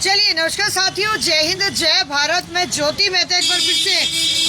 चलिए नमस्कार साथियों, जय हिंद जय भारत। मैं ज्योति मेहता एक बार फिर से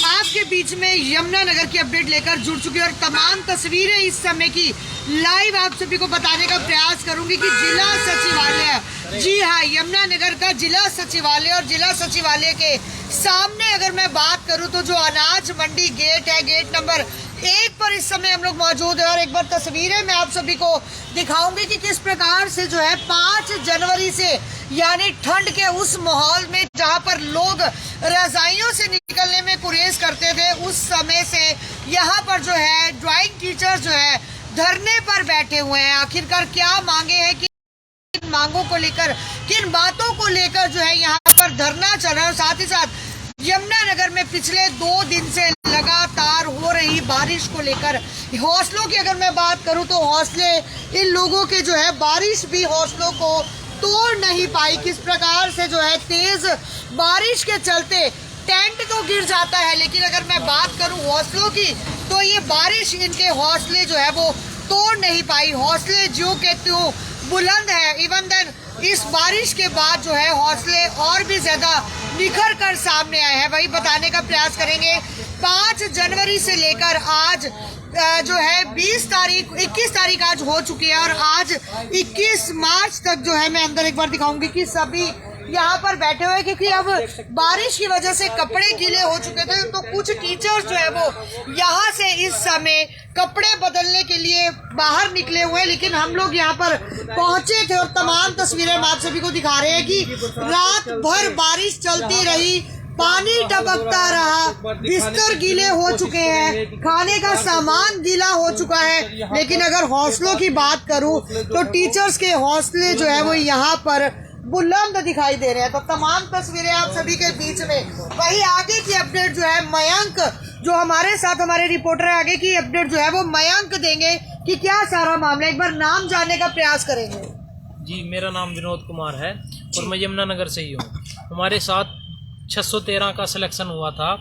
आपके बीच में यमुनानगर की अपडेट लेकर जुड़ चुकी हूँ और तमाम तस्वीरें इस समय की लाइव आप सभी को बताने का प्रयास करूंगी कि जिला सचिवालय, जी हाँ, यमुनानगर का जिला सचिवालय और जिला सचिवालय के सामने अगर मैं बात करूं तो जो अनाज मंडी गेट है, गेट नंबर 1 पर इस समय हम लोग मौजूद है और एक बार तस्वीरें मैं आप सभी को दिखाऊंगी कि किस प्रकार से जो है 5 जनवरी से यानी ठंड के उस माहौल में जहां पर लोग रजाइयों से निकलने में गुरेज करते थे, उस समय से यहाँ पर जो है ड्राइंग टीचर्स जो है धरने पर बैठे हुए हैं। आखिरकार क्या मांगे हैं, किन मांगों को लेकर, किन बातों को लेकर जो है यहाँ पर धरना चल रहा है। और साथ ही साथ यमुनानगर में पिछले 2 दिन से लगातार हो रही बारिश को लेकर हौसलों की अगर मैं बात करूं तो हौसले इन लोगों के जो है बारिश भी हौसलों को तोड़ नहीं पाई। किस प्रकार से जो है तेज बारिश के चलते टेंट तो गिर जाता है, लेकिन अगर मैं बात करूं हौसलों की तो ये बारिश इनके हौसले जो है वो तोड़ नहीं पाई। हौसले जो के त्यों बुलंद है। इवन देन इस बारिश के बाद जो है हौसले और भी ज्यादा निखर कर सामने आए हैं। वही बताने का प्रयास करेंगे। 5 जनवरी से लेकर आज जो है 21 तारीख आज हो चुकी है और आज 21 मार्च तक जो है मैं अंदर एक बार दिखाऊंगी कि सभी यहाँ पर बैठे हुए, क्योंकि अब बारिश की वजह से कपड़े गीले हो चुके थे तो कुछ टीचर्स जो है वो यहाँ से इस समय कपड़े बदलने के लिए बाहर निकले हुए हैं। लेकिन हम लोग यहाँ पर पहुंचे थे और तमाम तस्वीरें हम आप सभी को दिखा रहे हैं कि रात भर बारिश चलती रही, पानी टपकता रहा, बिस्तर गीले हो चुके हैं, खाने का सामान गीला हो चुका है। लेकिन अगर हौसलों की बात करूं तो टीचर्स के हौसले जो है वो यहाँ पर बुलंद दिखाई दे रहे हैं। तो तमाम तस्वीरें आप सभी के बीच में। वही आगे की अपडेट जो है मयंक, जो हमारे साथ हमारे रिपोर्टर है, आगे की अपडेट जो है वो मयंक देंगे कि क्या सारा मामला। एक बार नाम जानने का प्रयास करेंगे। जी, मेरा नाम विनोद कुमार है और मैं यमुनानगर से ही हूँ। हमारे साथ 613 का सिलेक्शन हुआ था।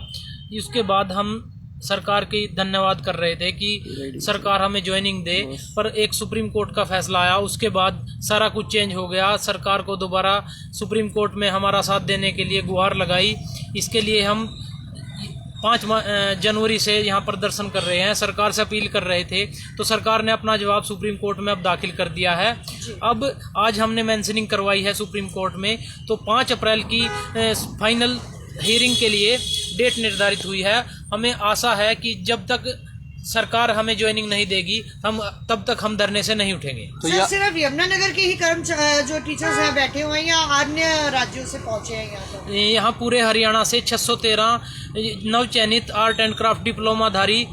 उसके बाद हम सरकार की धन्यवाद कर रहे थे कि सरकार हमें ज्वाइनिंग दे, पर एक सुप्रीम कोर्ट का फैसला आया। उसके बाद सारा कुछ चेंज हो गया। सरकार को दोबारा सुप्रीम कोर्ट में हमारा साथ देने के लिए गुहार लगाई। इसके लिए हम 5 जनवरी से यहाँ प्रदर्शन कर रहे हैं, सरकार से अपील कर रहे थे। तो सरकार ने अपना जवाब सुप्रीम कोर्ट में अब दाखिल कर दिया है। अब आज हमने मेंशनिंग करवाई है सुप्रीम कोर्ट में, तो 5 अप्रैल की फाइनल हियरिंग के लिए डेट निर्धारित हुई है। हमें आशा है कि जब तक सरकार हमें ज्वाइनिंग नहीं देगी तब तक हम धरने से नहीं उठेंगे। तो सिर्फ यमुनानगर के ही जो टीचर्स हैं बैठे हुए हैं या अन्य राज्यों से पहुंचे हैं यहाँ पर? यहाँ पूरे हरियाणा से 613 नवचयनित आर्ट एंड क्राफ्ट डिप्लोमाधारी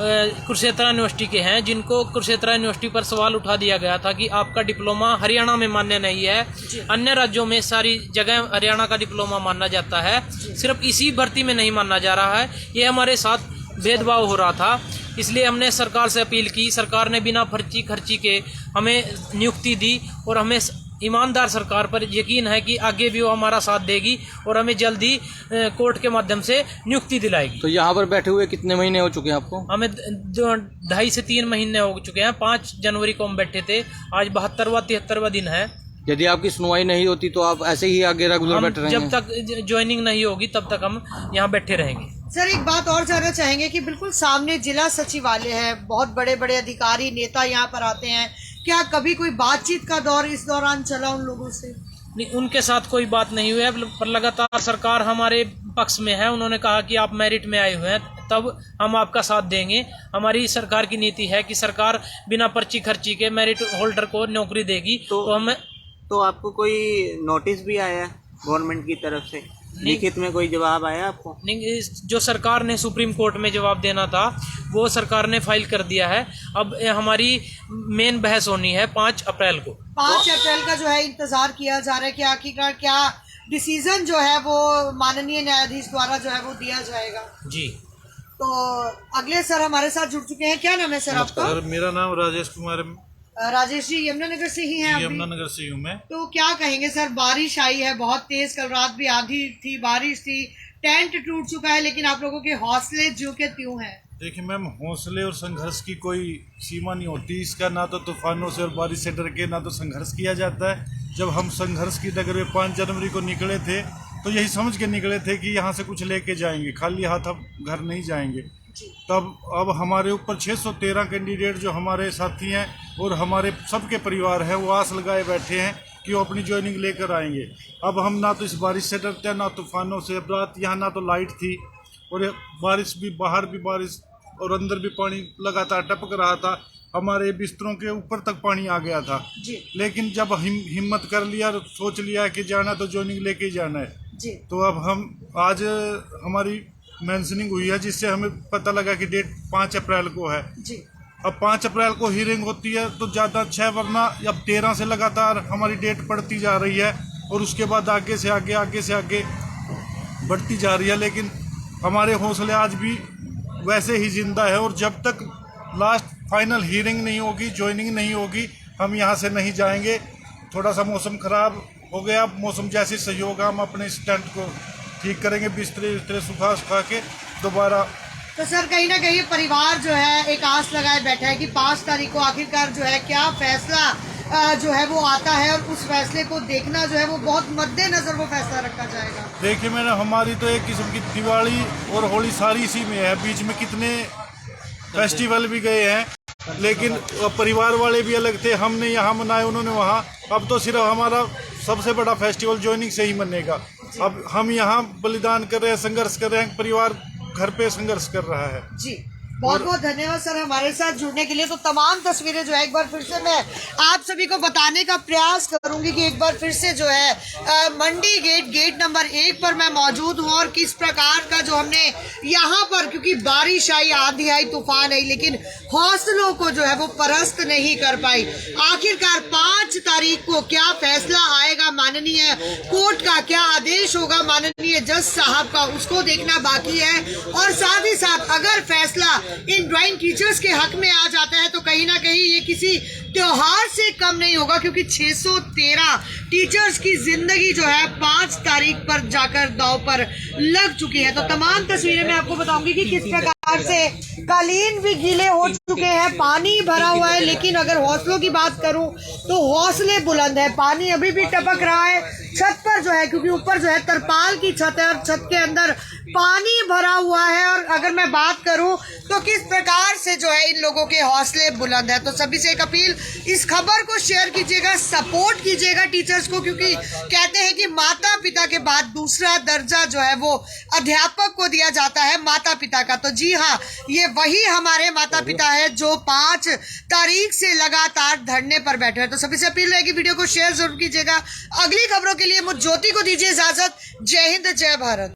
कुरुक्षेत्र यूनिवर्सिटी के हैं, जिनको कुरुक्षेत्र यूनिवर्सिटी पर सवाल उठा दिया गया था कि आपका डिप्लोमा हरियाणा में मान्य नहीं है। अन्य राज्यों में सारी जगह हरियाणा का डिप्लोमा माना जाता है, सिर्फ इसी भर्ती में नहीं माना जा रहा है। ये हमारे साथ भेदभाव हो रहा था, इसलिए हमने सरकार से अपील की। सरकार ने बिना पर्ची खर्ची के हमें नियुक्ति दी और हमें ईमानदार सरकार पर यकीन है कि आगे भी वो हमारा साथ देगी और हमें जल्दी कोर्ट के माध्यम से नियुक्ति दिलाएगी। तो यहाँ पर बैठे हुए कितने महीने हो चुके हैं आपको? हमें 2.5 से 3 महीने हो चुके हैं। 5 जनवरी को हम बैठे थे, आज 72वां 73वां दिन है। यदि आपकी सुनवाई नहीं होती तो आप ऐसे ही आगे रेगुलर बैठे रहेंगे? जब तक ज्वाइनिंग नहीं होगी तब तक हम यहाँ बैठे रहेंगे। सर, एक बात और जानना चाहेंगे कि बिल्कुल सामने जिला सचिवालय है, बहुत बड़े बड़े अधिकारी नेता यहाँ पर आते हैं, क्या कभी कोई बातचीत का दौर इस दौरान चला उन लोगों से? नहीं, उनके साथ कोई बात नहीं हुई है, पर लगातार सरकार हमारे पक्ष में है। उन्होंने कहा कि आप मेरिट में आए हुए हैं तब हम आपका साथ देंगे। हमारी सरकार की नीति है कि सरकार बिना पर्ची खर्ची के मेरिट होल्डर को नौकरी देगी। तो हमें तो आपको कोई नोटिस भी आया गवर्नमेंट की तरफ से? लिखित में कोई जवाब आया आपको? नहीं, जो सरकार ने सुप्रीम कोर्ट में जवाब देना था वो सरकार ने फाइल कर दिया है। अब हमारी मेन बहस होनी है 5 अप्रैल को। 5 अप्रैल का जो है इंतजार किया जा रहा है कि आखिरकार क्या डिसीजन जो है वो माननीय न्यायाधीश द्वारा जो है वो दिया जाएगा। जी, तो अगले सर हमारे साथ जुड़ चुके हैं। क्या नाम है सर आपका? मेरा नाम राजेश कुमार है। राजेश जी, यमुनानगर से ही हैं? यमुनानगर से हूँ मैं। तो क्या कहेंगे सर, बारिश आई है बहुत तेज, कल रात भी आंधी थी, बारिश थी, टेंट टूट चुका है, लेकिन आप लोगों के हौसले जो के त्यों हैं? देखिए मैम, हौसले और संघर्ष की कोई सीमा नहीं होती। इसका ना तो तूफानों से और बारिश से डर के ना तो संघर्ष किया जाता है, जब हम संघर्ष की डगर में 5 जनवरी को निकले थे तो यही समझ के निकले थे कि यहाँ से कुछ लेके जाएंगे, खाली हाथ अब घर नहीं जाएंगे। तब अब हमारे ऊपर 613 कैंडिडेट जो हमारे साथी हैं और हमारे सबके परिवार हैं वो आस लगाए बैठे हैं कि वो अपनी ज्वाइनिंग लेकर आएंगे। अब हम ना तो इस बारिश से डरते हैं, ना तूफानों से। अब रात यहाँ ना तो लाइट थी और बारिश भी, बाहर भी बारिश और अंदर भी पानी लगातार टपक रहा था। हमारे बिस्तरों के ऊपर तक पानी आ गया था जी। लेकिन जब हिम्मत कर लिया और सोच लिया कि जाना तो ज्वाइनिंग लेके ही जाना है जी। तो अब हम आज हमारी मेंशनिंग हुई है जिससे हमें पता लगा कि डेट 5 अप्रैल को है जी। अब 5 अप्रैल को हियरिंग होती है तो ज़्यादा 6 वरना अब 13 से लगातार हमारी डेट बढ़ती जा रही है और उसके बाद आगे से आगे बढ़ती जा रही है। लेकिन हमारे हौसले आज भी वैसे ही जिंदा है और जब तक लास्ट फाइनल हियरिंग नहीं होगी, ज्वाइनिंग नहीं होगी, हम यहाँ से नहीं जाएंगे। थोड़ा सा मौसम खराब हो गया, मौसम जैसे सही होगा हम अपने इस टेंट को ठीक करेंगे, बिस्तरे सुखा के दोबारा। तो सर कहीं ना कहीं परिवार जो है एक आस लगाए बैठा है कि 5 तारीख को आखिरकार जो है क्या फैसला जो है वो आता है और उस फैसले को देखना जो है वो बहुत मद्देनजर वो फैसला रखा जाएगा। देखिए मैंने हमारी तो एक किस्म की दिवाली और होली सारी इसी में है, बीच में कितने फेस्टिवल भी गए हैं लेकिन परिवार वाले भी अलग थे, हमने यहाँ मनाए उन्होंने वहाँ। अब तो सिर्फ हमारा सबसे बड़ा फेस्टिवल ज्वाइनिंग से ही मनेगा। अब हम यहाँ बलिदान कर रहे हैं, संघर्ष कर रहे हैं, परिवार घर पे संघर्ष कर रहा है। जी बहुत बहुत धन्यवाद सर हमारे साथ जुड़ने के लिए। तो तमाम तस्वीरें जो है एक बार फिर से मैं आप सभी को बताने का प्रयास करूंगी कि एक बार फिर से जो है मंडी गेट नंबर 1 पर मैं मौजूद हूं और किस प्रकार का जो हमने यहाँ पर, क्योंकि बारिश आई, आंधी आई, तूफान आई, लेकिन हौसलों को जो है वो परस्त नहीं कर पाई। आखिरकार 5 तारीख को क्या फैसला आएगा माननीय कोर्ट का, क्या आदेश होगा माननीय जज साहब का, उसको देखना बाकी है। और साथ ही साथ अगर फैसला इन ड्राइंग टीचर्स के हक में आ जाता है तो कहीं ना कहीं ये किसी त्योहार से कम नहीं होगा, क्योंकि 613 टीचर्स की जिंदगी जो है 5 तारीख पर जाकर दांव पर लग चुकी है। तो तमाम तस्वीरें मैं आपको बताऊंगी कि किस प्रकार से कालीन भी गीले हो चुके हैं, पानी भरा हुआ है, लेकिन अगर हौसलों की बात करूं तो हौसले बुलंद है। पानी अभी भी टपक रहा है छत पर जो है, क्योंकि ऊपर जो है तरपाल की छत है और छत के अंदर पानी भरा हुआ है। और अगर मैं बात करूं तो किस प्रकार से जो है इन लोगों के हौसले बुलंद है। तो सभी से एक अपील, इस खबर को शेयर कीजिएगा, सपोर्ट कीजिएगा टीचर्स को, क्योंकि कहते हैं कि माता पिता के बाद दूसरा दर्जा जो है वो अध्यापक को दिया जाता है, माता पिता का। तो जी हाँ, ये वही हमारे माता पिता है जो 5 तारीख से लगातार धरने पर बैठे हैं। तो सभी से अपील रहेगी, वीडियो को शेयर जरूर कीजिएगा। अगली खबरों के लिए मुझ ज्योति को दीजिए इजाजत। जय हिंद, जय भारत।